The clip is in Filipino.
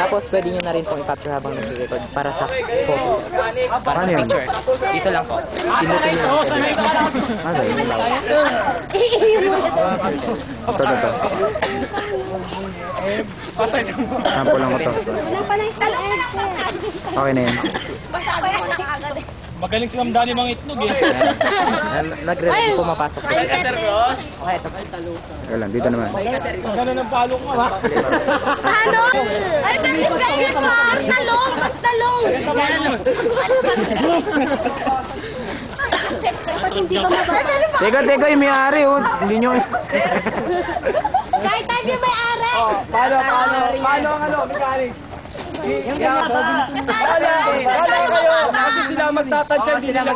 Tapos pwede nyo na rin pong i-capture habang nag-record para sa photo. Para sa picture. Dito lang po. Pinutin nyo lang. Ano yun? Ito. Sample lang ko to. Okay na yan. Magaling silang dali mga itlog eh. Nag-record po mapasok. Okay, ito. Okay lang, dito naman. Gano'n ang palo ko ha. Talong! Ay, bakit kayo pa? Talong! Talong! Dapat hindi ka mababa. Teka, yung may-ari oh. Hindi nyo... Kahit tayo may ari! Paano ang ano, mechanic? Yung ganda. Wala kayo. Kasi sila magtatansya, hindi nila